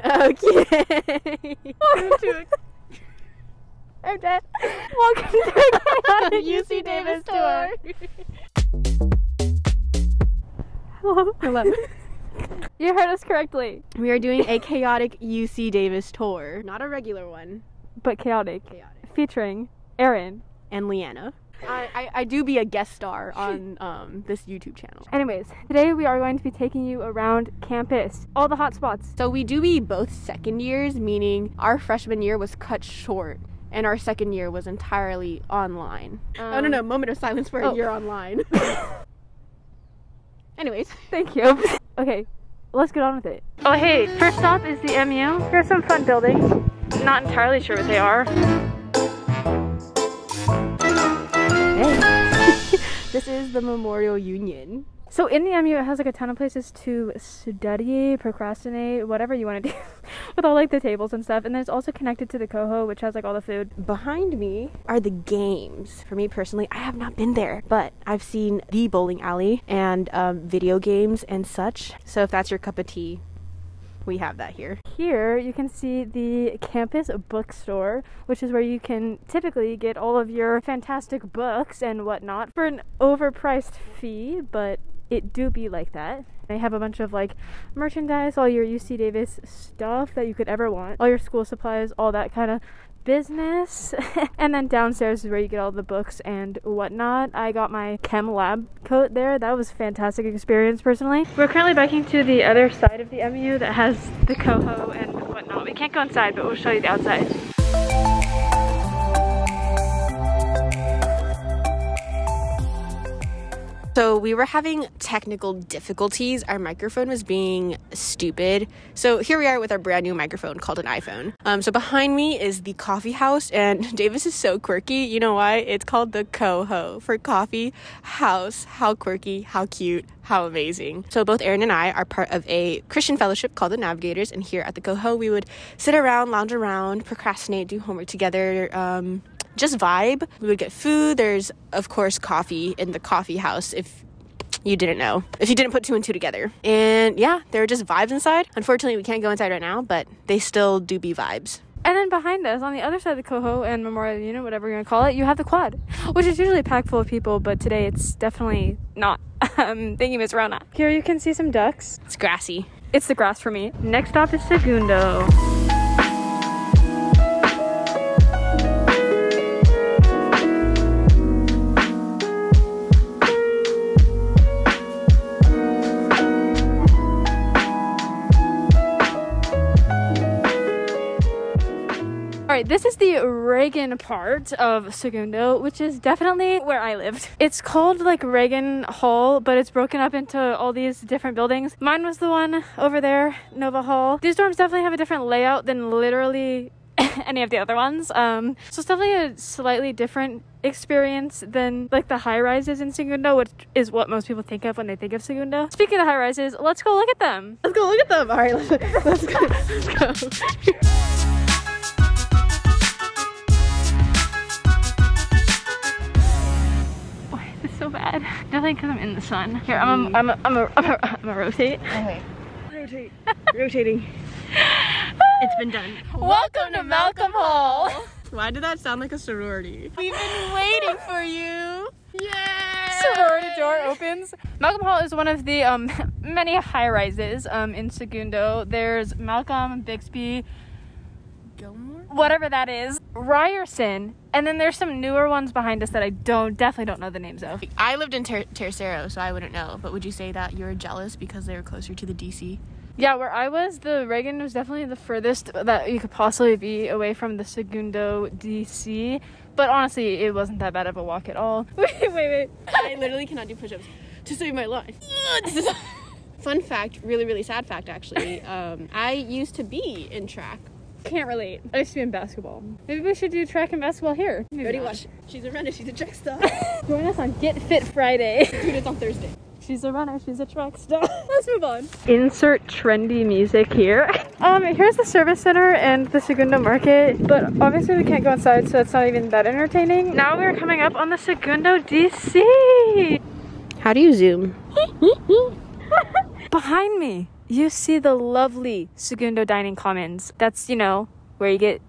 Okay. I'm dead. Welcome to the UC Davis tour. Hello. Hello. You heard us correctly. We are doing a chaotic UC Davis tour. Not a regular one. But chaotic. Featuring Erin. And Leanna. I do be a guest star on this YouTube channel. Anyways, today we are going to be taking you around campus. All the hot spots. So we do be both second years, meaning our freshman year was cut short. And our second year was entirely online. Oh, no, moment of silence for a year online. Anyways. Thank you. Okay, let's get on with it. Oh, hey, first stop is the MU. Here's some fun buildings. Not entirely sure what they are. Hey. This is the Memorial Union. So in the MU, it has like a ton of places to study, procrastinate, whatever you want to do with all like the tables and stuff. And then it's also connected to the Coho, which has like all the food. Behind me are the games. For me personally, I have not been there, but I've seen the bowling alley and video games and such. So if that's your cup of tea, we have that here. Here you can see the campus bookstore, which is where you can typically get all of your fantastic books and whatnot for an overpriced fee, but it do be like that. They have a bunch of like merchandise, all your UC Davis stuff that you could ever want, all your school supplies, all that kind of business. And then downstairs is where you get all the books and whatnot. I got my chem lab coat there. That was a fantastic experience personally. We're currently biking to the other side of the MU that has the Coho and whatnot. We can't go inside, but we'll show you the outside. So we were having technical difficulties. Our microphone was being stupid. So here we are with our brand new microphone called an iPhone. So behind me is the coffee house, and Davis is so quirky. You know why? It's called the Coho for coffee house. How quirky, how cute, how amazing. So both Erin and I are part of a Christian fellowship called the Navigators, and here at the Coho we would sit around, lounge around, procrastinate, do homework together, just vibe. We would get food. There's, of course, coffee in the coffee house, if you didn't know. If you didn't put two and two together. And yeah, there are just vibes inside. Unfortunately, we can't go inside right now, but they still do be vibes. And then behind us, on the other side of the Coho and Memorial Union, whatever you're going to call it, you have the quad, which is usually packed full of people, but today it's definitely not. Thank you, Miss Rona. Here you can see some ducks. It's grassy. It's the grass for me. Next stop is Segundo. This is the Reagan part of Segundo, which is definitely where I lived. It's called like Reagan Hall, but it's broken up into all these different buildings. Mine was the one over there, Nova Hall. These dorms definitely have a different layout than literally any of the other ones. So it's definitely a slightly different experience than like the high rises in Segundo, which is what most people think of when they think of Segundo. Speaking of high rises, let's go look at them. Let's go look at them. All right, let's go. Let's go. So bad. Definitely because I'm in the sun. Here, I'm a rotate. Okay. Rotate. Rotating. It's been done. Welcome to Malcolm Hall. Why did that sound like a sorority? We've been waiting for you. Yay! Sorority door opens. Malcolm Hall is one of the many high rises in Segundo. There's Malcolm, Bixby, Gilmore? Whatever that is, Ryerson, and then there's some newer ones behind us that I definitely don't know the names of. I lived in Tercero, so I wouldn't know, but would you say that you were jealous because they were closer to the DC? Yeah, where I was, the Reagan was definitely the furthest that you could possibly be away from the Segundo DC, but honestly, it wasn't that bad of a walk at all. Wait. I literally cannot do push-ups to save my life. Fun fact, really sad fact actually, I used to be in track. Can't relate. I used to be in basketball. Maybe we should do track and basketball here. Already watched. She's a runner, she's a track star. Join us on Get Fit Friday. Dude, it's on Thursday. She's a runner, she's a track star. Let's move on. Insert trendy music here. Here's the service center and the Segundo market, but obviously we can't go inside, so it's not even that entertaining. Now we're coming up on the Segundo DC. How do you zoom? Behind me. you see the lovely Segundo Dining Commons. That's, you know, where you get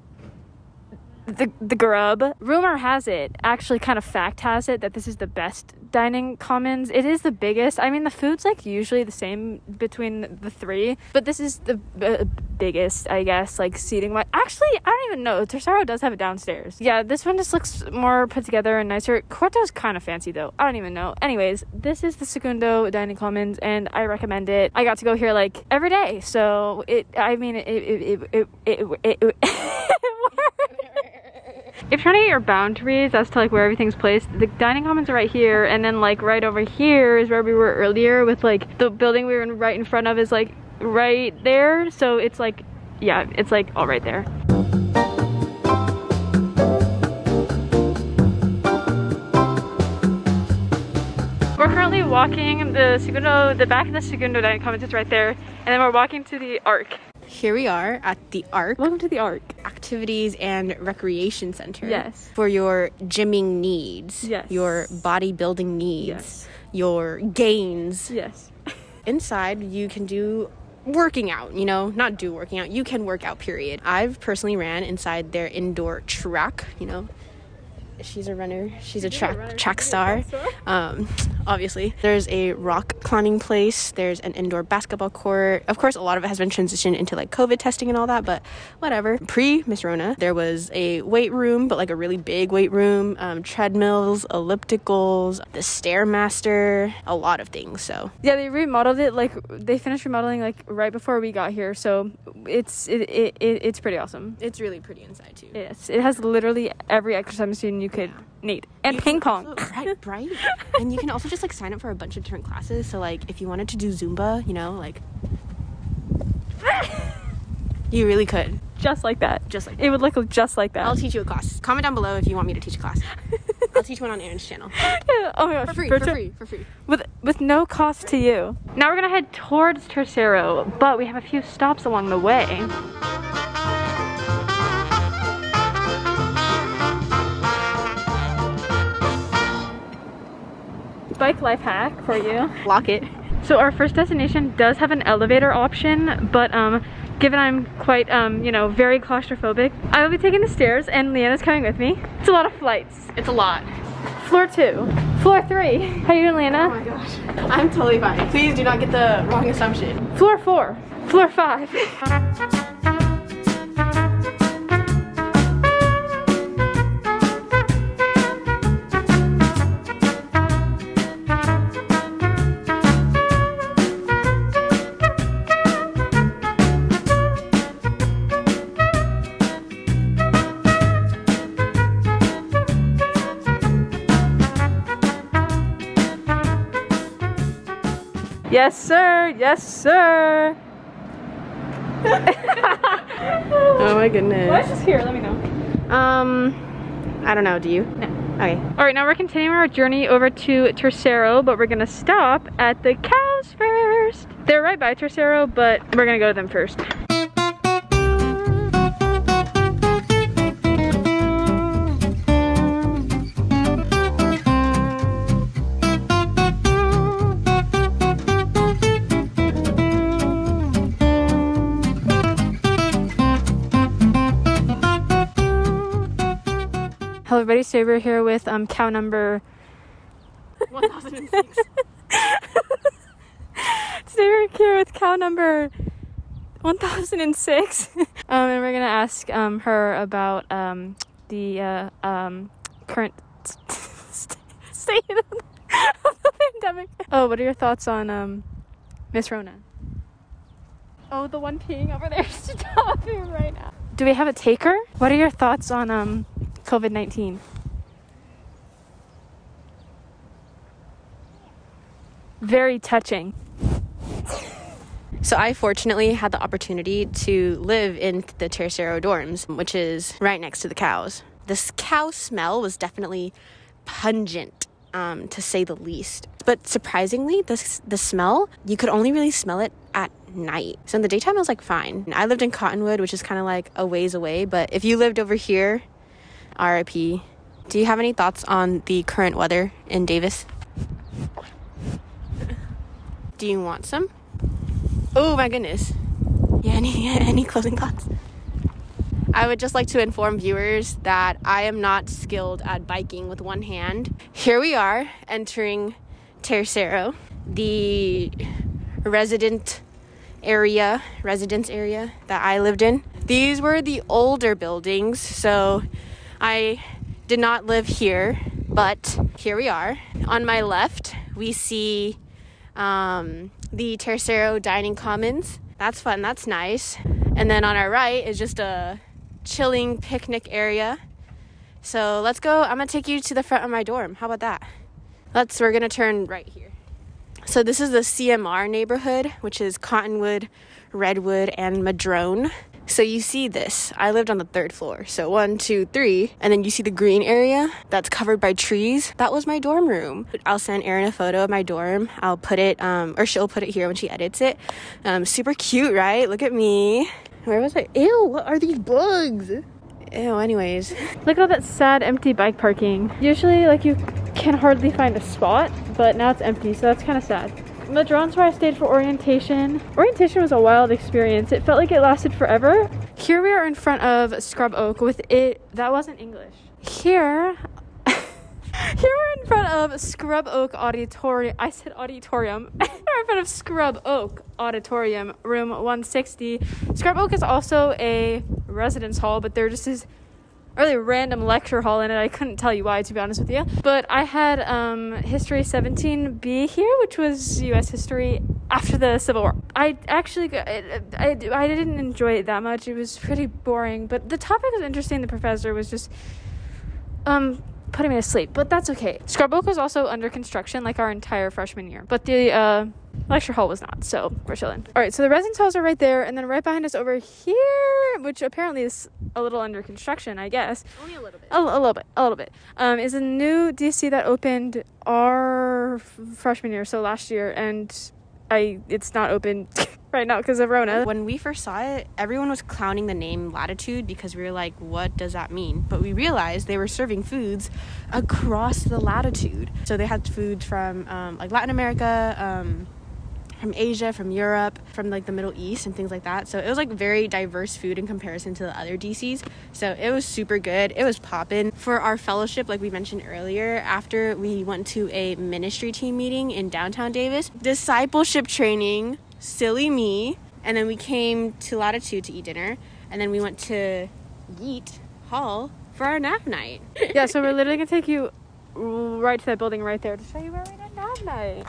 the grub. Rumor has it, actually kind of fact has it, that this is the best dining commons. It is the biggest. I mean, the food's like usually the same between the three, but this is the biggest, I guess, like seating wise. Actually, I don't even know. Tercero does have it downstairs. Yeah, this one just looks more put together and nicer. Cuarto's kind of fancy though. I don't even know. Anyways, this is the Segundo Dining Commons and I recommend it. I got to go here like every day, so it if you're trying to get your boundaries as to like where everything's placed, the dining commons are right here, and then like right over here is where we were earlier with like the building we were right in front of is like right there. So it's like, yeah, it's like all right there. We're currently walking the back of the Segundo Dining Commons is right there, and then we're walking to the Arc. Here we are at the Arc. Welcome to the Arc. Activities and Recreation Center. Yes. For your gymming needs. Yes. Your bodybuilding needs. Yes. Your gains. Yes. Inside, you can do working out, you know, not do working out. You can work out, period. I've personally ran inside their indoor track, you know. She's a runner. She's a track star. Obviously. There's a rock climbing place. There's an indoor basketball court. Of course, a lot of it has been transitioned into like COVID testing and all that, but whatever. Pre-Miss Rona, there was a weight room, but like a really big weight room, treadmills, ellipticals, the Stairmaster, a lot of things. So yeah, they remodeled it. Like they finished remodeling like right before we got here. So it's pretty awesome. It's really pretty inside too. Yes, it has literally every exercise machine you could need, and you ping pong. Also, right. And you can also just like sign up for a bunch of different classes. So like if you wanted to do Zumba, you know, like you really could. Just like that. Just like that. It would look just like that. I'll teach you a class. Comment down below if you want me to teach a class. I'll teach one on Erin's channel. Yeah, oh my gosh. For free. With no cost to you. Now we're gonna head towards Tercero, but we have a few stops along the way. Bike life hack for you. Lock it. So our first destination does have an elevator option, but given I'm quite you know, very claustrophobic, I will be taking the stairs and Leanna's coming with me. It's a lot of flights. It's a lot. Floor 2. Floor 3. How you doing, Leanna? Oh my gosh. I'm totally fine. Please do not get the wrong assumption. Floor 4. Floor 5. Yes, sir. Yes, sir. Oh my goodness. Why is this here? Let me know. I don't know. Do you? No. Okay. All right, now we're continuing our journey over to Tercero, but we're gonna stop at the cows first. They're right by Tercero, but we're gonna go to them first. Hello everybody, so we're here with cow number 1006. Today we're here with cow number 1006. And we're gonna ask her about the current state of the pandemic. Oh, what are your thoughts on Miss Rona? Oh, the one peeing over there. Stop it right now. Do we have a taker? What are your thoughts on COVID-19? Very touching. So I fortunately had the opportunity to live in the Tercero dorms, which is right next to the cows. This cow smell was definitely pungent, to say the least. But surprisingly, the smell, you could only really smell it at night. So in the daytime, it was like fine. I lived in Cottonwood, which is kind of like a ways away. But if you lived over here, RIP. Do you have any thoughts on the current weather in Davis? Do you want some? Oh my goodness. Yeah, any closing thoughts? I would just like to inform viewers that I am not skilled at biking with one hand. Here we are entering Tercero, the residence area that I lived in. These were the older buildings, so I did not live here, but here we are. On my left, we see the Tercero dining commons. That's fun, that's nice. And then on our right is just a chilling picnic area. So let's go. I'm gonna take you to the front of my dorm. How about that? We're gonna turn right here. So this is the CMR neighborhood, which is Cottonwood, Redwood, and Madrone. So you see this. I lived on the 3rd floor. So 1, 2, 3. And then you see the green area that's covered by trees. That was my dorm room. I'll send Erin a photo of my dorm. I'll put it, or she'll put it here when she edits it. Super cute, right? Look at me. Where was I? Ew, what are these bugs? Ew, anyways. Look at all that sad empty bike parking. Usually, like, you can hardly find a spot, but now it's empty, so that's kind of sad. Madrone's where I stayed for orientation. Orientation was a wild experience. It felt like it lasted forever. Here we are in front of Scrub Oak with it. That wasn't English. Here we're in front of Scrub Oak Auditorium. I said auditorium. We're in front of Scrub Oak Auditorium, room 160. Scrub Oak is also a residence hall, but there just is a really random lecture hall in it. I couldn't tell you why, to be honest with you. But I had History 17B here, which was U.S. history after the Civil War. I actually, I didn't enjoy it that much. It was pretty boring, but the topic was interesting. The professor was just putting me to sleep, but that's okay. Scrub Oak was also under construction like our entire freshman year, but the lecture hall was not, so we're chilling. All right, so the residence halls are right there, and then right behind us over here, which apparently is a little under construction, I guess. Only a little bit. A little bit. Is a new DC that opened our freshman year, so last year, and it's not open right now because of Rona. When we first saw it, everyone was clowning the name Latitude because we were like, what does that mean? But we realized they were serving foods across the latitude. So they had foods from like Latin America, from Asia, from Europe, from like the Middle East and things like that. So it was like very diverse food in comparison to the other DCs. So it was super good. It was poppin'. For our fellowship, like we mentioned earlier, after we went to a ministry team meeting in downtown Davis, discipleship training, silly me, and then we came to Latitude to eat dinner, and then we went to Giedt Hall for our nap night. Yeah, so we're literally gonna take you right to that building right there to show you where we did nap night.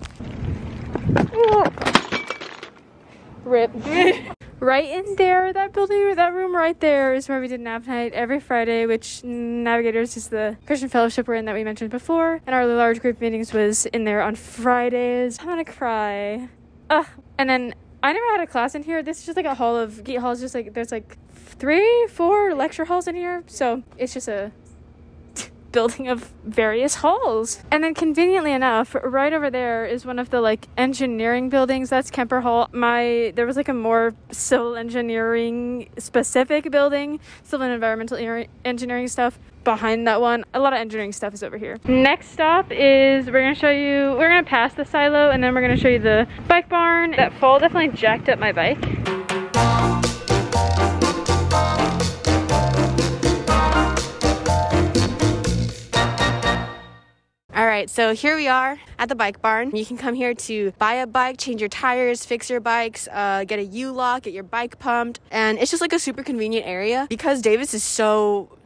Rip. Right in there, that building, that room right there is where we did nap night every Friday, which Navigators is the Christian fellowship we're in that we mentioned before, and our large group meetings was in there on Fridays. I'm gonna cry. And then I never had a class in here. This is just like a hall of Giedt halls. Just like there's like 3, 4 lecture halls in here, so it's just a building of various halls. And then conveniently enough, right over there is one of the like engineering buildings. That's Kemper Hall. There was like a more civil engineering specific building, civil and environmental engineering stuff behind that one. A lot of engineering stuff is over here. Next stop is we're gonna pass the silo, and then we're gonna show you the bike barn. That fall definitely jacked up my bike. All right, so here we are at the bike barn. You can come here to buy a bike, change your tires, fix your bikes, get a U-lock, get your bike pumped. And it's just like a super convenient area. Because Davis is so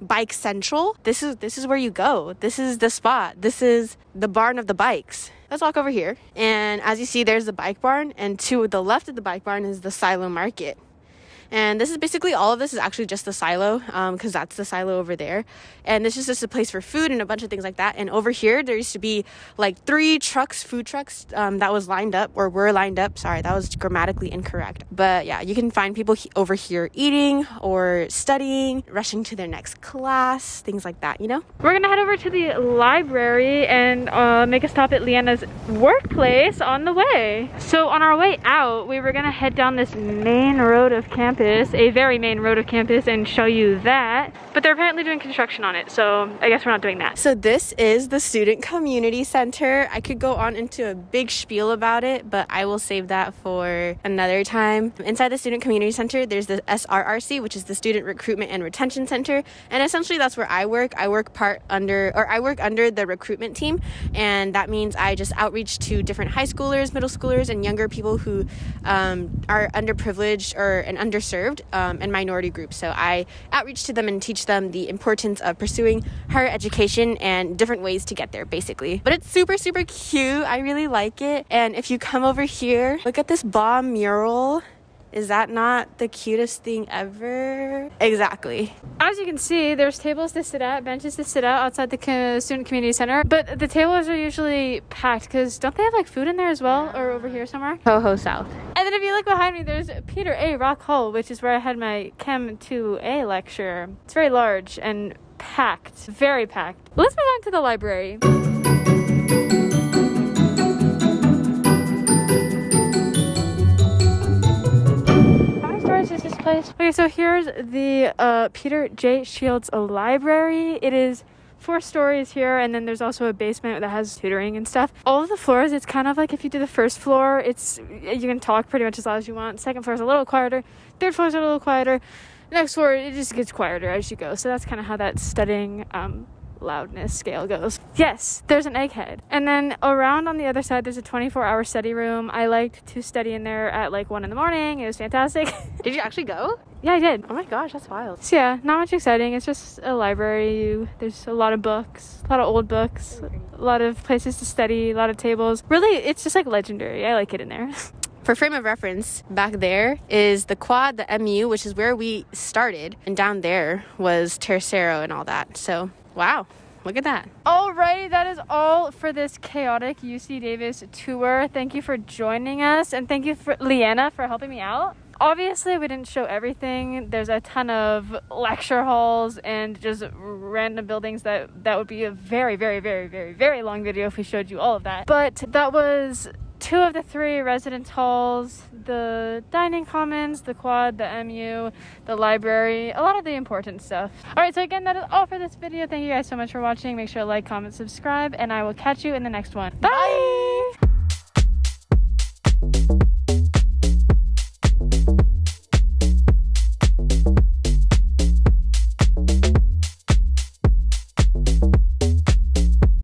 bike central, this is where you go. This is the spot. This is the barn of the bikes. Let's walk over here. And as you see, there's the bike barn. And to the left of the bike barn is the silo market. And this is basically, all of this is actually just the silo, because that's the silo over there. And this is just a place for food and a bunch of things like that. And over here, there used to be like 3 trucks, food trucks, that was lined up, or were lined up. Sorry, that was grammatically incorrect. But yeah, you can find people over here eating or studying, rushing to their next class, things like that, you know? We're gonna head over to the library and make a stop at Leanna's workplace on the way. So on our way out, we were gonna head down this main road of campus campus, a very main road of campus, and show you that. But they're apparently doing construction on it, so I guess we're not doing that. So this is the Student Community Center. I could go on into a big spiel about it, but I will save that for another time. Inside the Student Community Center, there's the SRRC, which is the Student Recruitment and Retention Center, and essentially that's where I work. I work under the recruitment team, and that means I just outreach to different high schoolers, middle schoolers, and younger people who are underprivileged and underserved and minority groups. So I outreach to them and teach them the importance of pursuing higher education and different ways to get there, basically. But it's super, super cute. I really like it. And if you come over here, look at this bomb mural. Is that not the cutest thing ever? Exactly. As you can see, there's tables to sit at, benches to sit at outside the Student Community Center, but the tables are usually packed because don't they have like food in there as well, or over here somewhere? Coho South. And then if you look behind me, there's Peter A. Rock Hall, which is where I had my Chem 2A lecture. It's very large and packed, very packed. Let's move on to the library. Is this place? Okay, so here's the Peter J. Shields Library. It is 4 stories here, and then there's also a basement that has tutoring and stuff. All of the floors, it's kind of like if you do the first floor, you can talk pretty much as loud as you want. Second floor is a little quieter. Third floor is a little quieter. Next floor, it just gets quieter as you go. So that's kind of how that studying loudness scale goes. Yes, there's an egghead. And then around on the other side, there's a 24-hour study room. I liked to study in there at like 1 in the morning. It was fantastic. Did you actually go? Yeah, I did. Oh my gosh, that's wild. So yeah, not much exciting. It's just a library. There's a lot of books, a lot of old books, a lot of places to study, a lot of tables. Really, it's just like legendary. I like it in there. For frame of reference, back there is the quad, the MU, which is where we started. And down there was Tercero and all that. So, wow. Look at that. Alrighty, that is all for this chaotic UC Davis tour. Thank you for joining us, and thank you for Leanna for helping me out. Obviously, we didn't show everything. There's a ton of lecture halls and just random buildings that would be a very, very, very, very, very long video if we showed you all of that. But that was 2 of the 3 residence halls, the dining commons, the quad, the MU, the library, a lot of the important stuff. Alright, so again, that is all for this video. Thank you guys so much for watching. Make sure to like, comment, subscribe, and I will catch you in the next one. Bye!